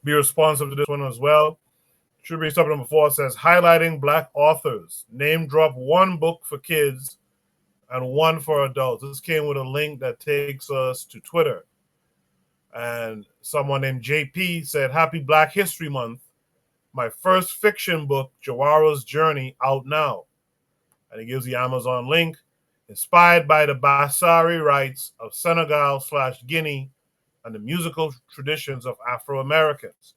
be responsive to this one as well. Should be stop number 4 says highlighting Black authors. Name drop one book for kids and one for adults. This came with a link that takes us to Twitter. And someone named JP said, Happy Black History Month. My first fiction book, Jawara's Journey, out now. And he gives the Amazon link. Inspired by the Basari rites of Senegal/Guinea and the musical traditions of Afro-Americans.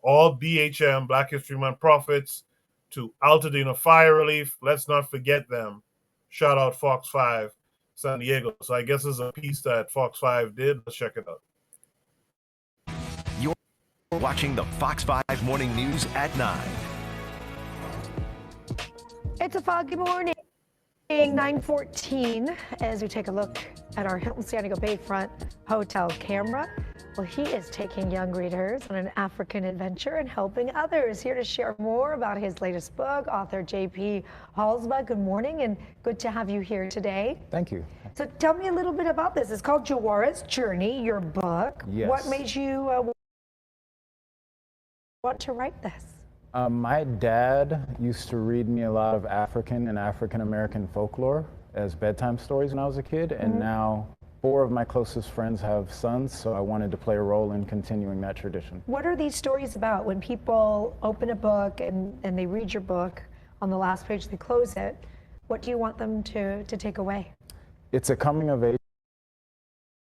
All BHM, Black History Month profits to Altadena Fire Relief. Let's not forget them. Shout out Fox 5 San Diego. So I guess it's a piece that Fox 5 did. Let's check it out. You're watching the Fox 5 Morning News at 9. It's a foggy morning, 9:14, as we take a look at our Hilton San Diego Bayfront hotel camera. Well, he is taking young readers on an African adventure and helping others. Here to share more about his latest book, author J.P. Halsba. Good morning, and good to have you here today. Thank you. So tell me a little bit about this. It's called Jawara's Journey, your book. Yes. What made you want to write this? My dad used to read me a lot of African and African-American folklore as bedtime stories when I was a kid, and now 4 of my closest friends have sons, so I wanted to play a role in continuing that tradition. What are these stories about? When people open a book and they read your book, on the last page they close it, what do you want them to take away? It's a coming-of-age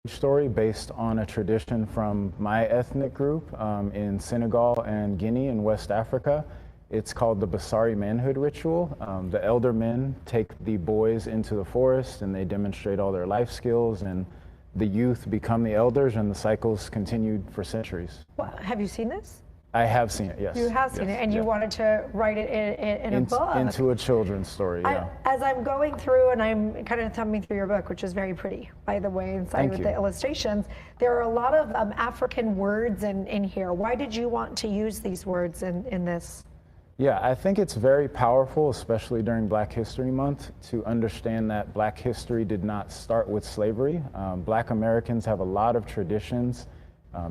story based on a tradition from my ethnic group in Senegal and Guinea in West Africa. It's called the Basari manhood ritual. The elder men take the boys into the forest and they demonstrate all their life skills, and the youth become the elders, and the cycles continued for centuries. Well, have you seen this? I have seen it, yes. You have seen it, and you wanted to write it in a book. Into a children's story, yeah. As I'm going through and I'm kind of thumbing through your book, which is very pretty, by the way, inside with the illustrations, there are a lot of African words in here. Why did you want to use these words in this? Yeah, I think it's very powerful, especially during Black History Month, to understand that Black history did not start with slavery. Black Americans have a lot of traditions,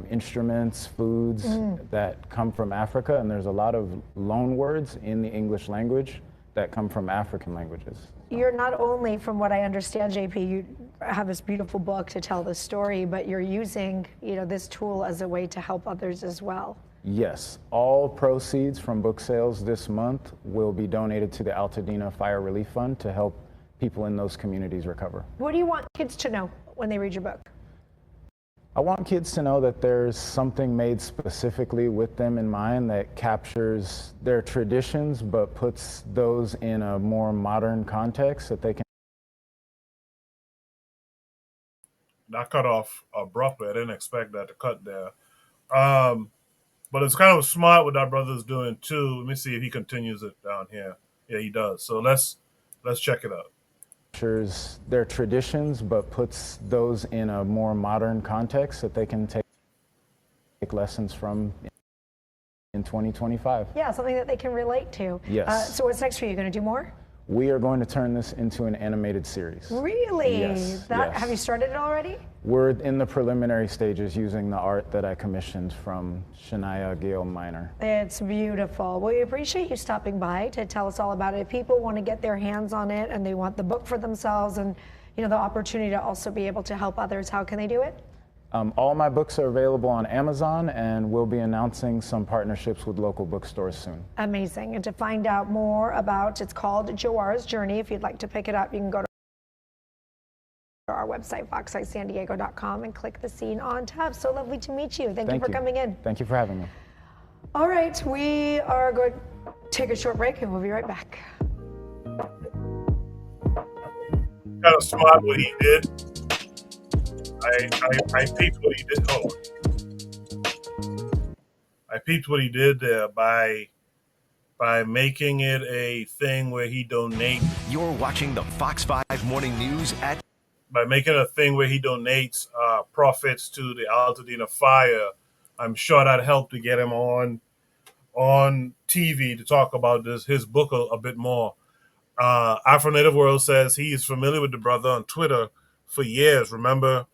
instruments, foods that come from Africa, and there's a lot of loan words in the English language that come from African languages. You're not only, from what I understand, JP, you have this beautiful book to tell the story, but you're using, this tool as a way to help others as well. Yes, all proceeds from book sales this month will be donated to the Altadena Fire Relief Fund to help people in those communities recover. What do you want kids to know when they read your book? I want kids to know that there's something made specifically with them in mind that captures their traditions but puts those in a more modern context that they can. That cut off abruptly. I didn't expect that to cut there. But it's kind of smart what that brother's doing too. Let me see if he continues it down here. Yeah, he does. So let's check it out. Captures their traditions, but puts those in a more modern context that they can take lessons from in 2025. Yeah, something that they can relate to. Yes. So what's next for you? Going to do more? We are going to turn this into an animated series. Really? Yes. Have you started it already? We're in the preliminary stages using the art that I commissioned from Shania Gale Minor. It's beautiful. Well, we appreciate you stopping by to tell us all about it. If people want to get their hands on it and they want the book for themselves and the opportunity to also be able to help others, how can they do it? All my books are available on Amazon, and we'll be announcing some partnerships with local bookstores soon. Amazing. And to find out more about, it's called Jawara's Journey. If you'd like to pick it up, you can go to our website, foxeyesandiego.com, and click the Scene on tab. So lovely to meet you. Thank you for coming in. Thank you for having me. All right, we are going to take a short break, and we'll be right back. Kind of smart what he did. I peeped what he did. Hold on. I peeped what he did there by making it a thing where he donates. You're watching the Fox 5 Morning News at. By making a thing where he donates profits to the Altadena Fire. I'm sure that helped to get him on TV to talk about his book a bit more. Afro Native World says he is familiar with the brother on Twitter for years. Remember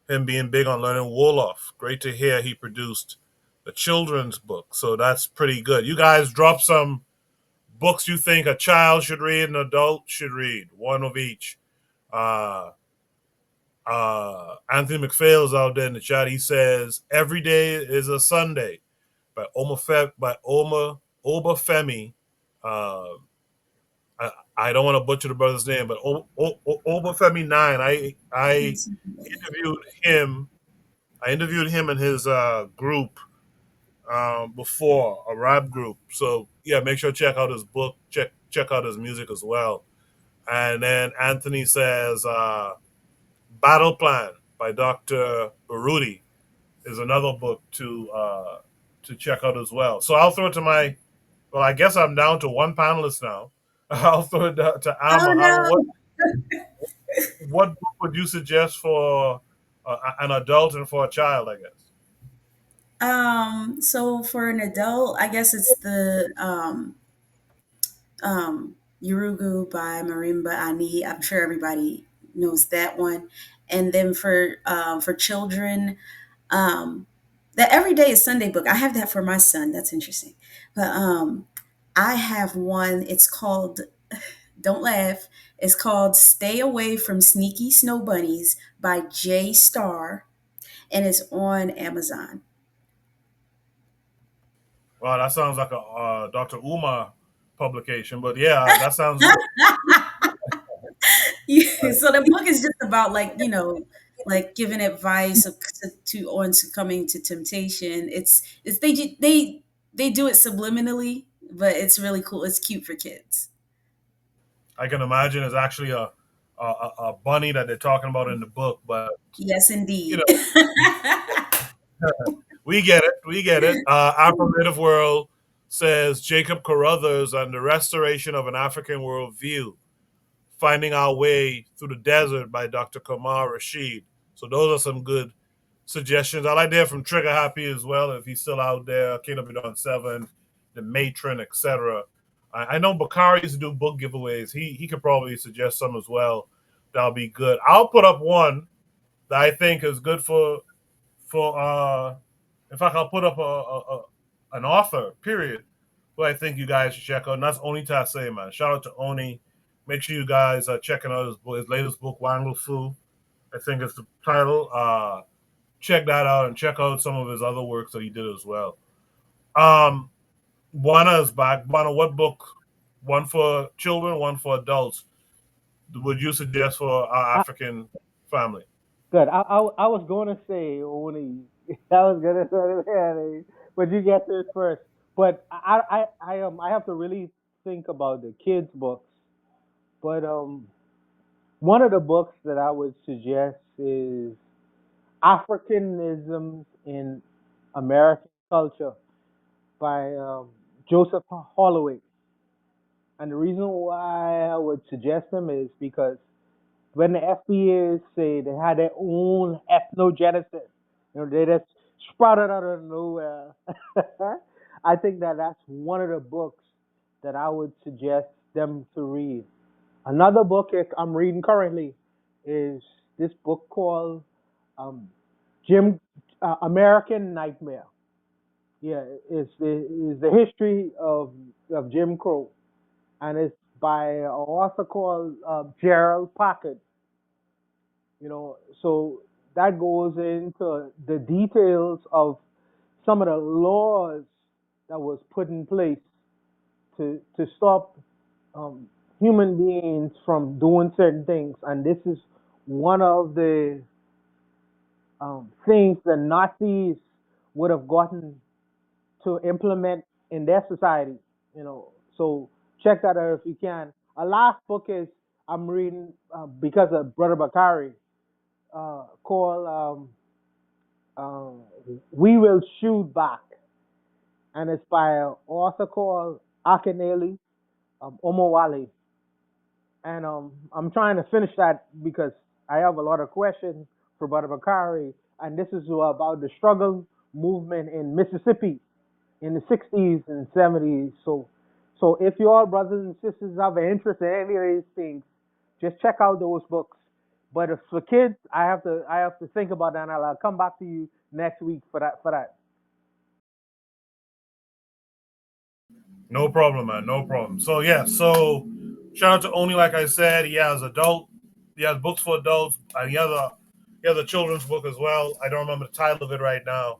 him being big on learning Wolof. Great to hear he produced the children's book. So that's pretty good. You guys drop some books you think a child should read, an adult should read, one of each. Uh, Anthony McPhail's out there in the chat. He says Every Day is a Sunday by Obafemi. Uh, I don't want to butcher the brother's name, but Obafemi Nine. I interviewed him. I interviewed him and his group before, a rap group. So yeah, make sure to check out his book. Check out his music as well. And then Anthony says Battle Plan by Dr. Baruti is another book to check out as well. So I'll throw it to my. Well, I guess I'm down to one panelist now. I'll throw it to Oh Alma. no. What book would you suggest for an adult and for a child? I guess. So for an adult, I guess it's the Urugu by Marimba Ani. I'm sure everybody knows that one. And then for children, um, the Everyday is Sunday book. I have that for my son. That's interesting. But I have one. It's called. Don't laugh. It's called "Stay Away from Sneaky Snow Bunnies" by J. Star, and it's on Amazon. Well, that sounds like a Dr. Uma publication, but yeah, that sounds good. Yeah, so the book is just about like giving advice to on succumbing to temptation. It's they do it subliminally, but it's really cool. It's cute for kids. I can imagine it's actually a bunny that they're talking about in the book, but Yes, you indeed. know, we get it. We get it. Our primitive world says Jacob Carruthers and the restoration of an African worldview, finding our way through the desert by Dr. Kamar Rashid. So those are some good suggestions. I like to hear from Trigger Happy as well if he's still out there. KW7, the Matron, etc. I know Bakari used to do book giveaways. He could probably suggest some as well. That'll be good. I'll put up one that I think is good for. In fact, I'll put up an author. Period. Who I think you guys should check out. And that's Oni Tase, man. Shout out to Oni. Make sure you guys are checking out his latest book, Wangle Fu. I think it's the title. Check that out and check out some of his other works that he did as well. Buana is back. Buana, what book? One for children, one for adults. Would you suggest for our I, African family? good. I was going to say only. I was going to say, but you get to it first. But I have to really think about the kids' books. But one of the books that I would suggest is Africanisms in American Culture by Joseph Holloway. And the reason why I would suggest them is because when the FBA say they had their own ethnogenesis, they just sprouted out of nowhere. I think that that's one of the books that I would suggest them to read. Another book I'm reading currently is this book called um, Jim American Nightmare. Yeah, it's the history of Jim Crow, and it's by an author called Gerald Packard. So that goes into the details of some of the laws that was put in place to stop um, human beings from doing certain things, and this is one of the things the Nazis would have gotten to implement in their society. So check that out if you can. A last book is I'm reading because of Brother Bakari called We Will Shoot Back, and it's by an author called Akinele Omowale. And I'm trying to finish that because I have a lot of questions for Brother Bakari, and this is about the struggle movement in Mississippi in the 60s and 70s. So if you all brothers and sisters have an interest in any of these things, just check out those books. But if for kids, I have to think about that, and I'll come back to you next week for that. No problem, man. No problem. So yeah, so shout out to Oni. Like I said, he has books for adults, and he has a children's book as well. I don't remember the title of it right now,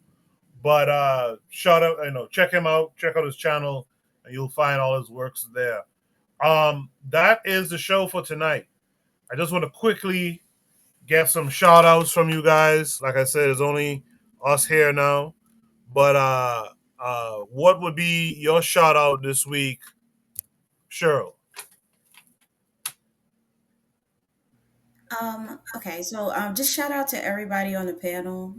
but shout out, check him out. Check out his channel, and you'll find all his works there. That is the show for tonight. I just want to quickly get some shout outs from you guys. Like I said, it's only us here now. But what would be your shout out this week, Cheryl? Okay, so just shout out to everybody on the panel.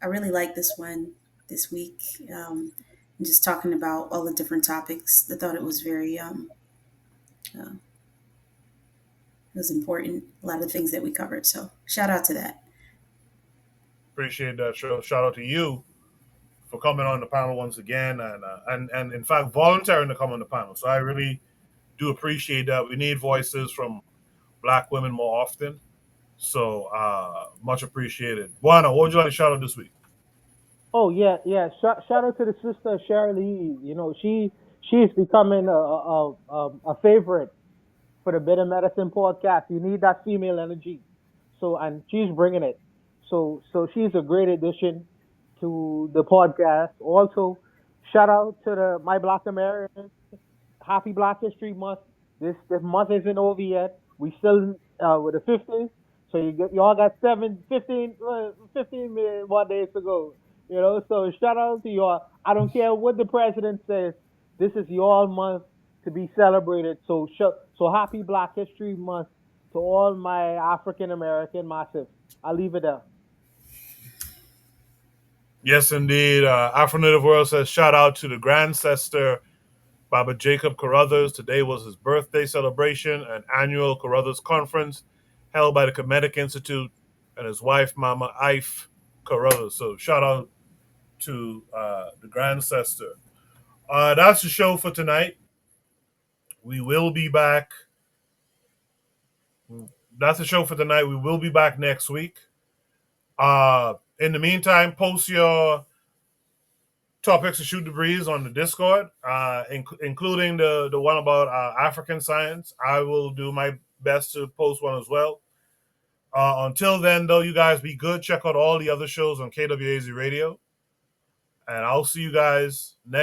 I really like this one this week. Just talking about all the different topics. I thought it was very uh, it was important. A lot of things that we covered. So shout out to that. Appreciate that, Cheryl. Shout out to you for coming on the panel once again, and in fact volunteering to come on the panel. So I really do appreciate that. We need voices from Black women more often. So much appreciated. Buana, what would you like to shout out this week? Oh yeah, yeah. Shout out to the sister Shirley. You know, she's becoming a favorite for the Better Medicine podcast. You need that female energy. So, and she's bringing it. So she's a great addition to the podcast. Also, shout out to the My Black Americans. Happy Black History Month. This month isn't over yet. We still with the 15th. So y'all got 15 more days to go. You know, so shout out to y'all. I don't care what the president says. This is your month to be celebrated. So happy Black History Month to all my African American massive. I'll leave it there. Yes, indeed. Afro-Native World says shout out to the Grandcestor, Baba Jacob Carruthers. Today was his birthday celebration, an annual Carruthers conference held by the Kemetic Institute and his wife, Mama Ife Carruthers. So shout out to the Grandcestor. That's the show for tonight. We will be back. That's the show for tonight. We will be back next week. In the meantime, post your topics to shoot the breeze on the Discord, including the one about African science. I will do my best to post one as well. Until then, though, you guys be good. Check out all the other shows on KWAZ Radio. And I'll see you guys next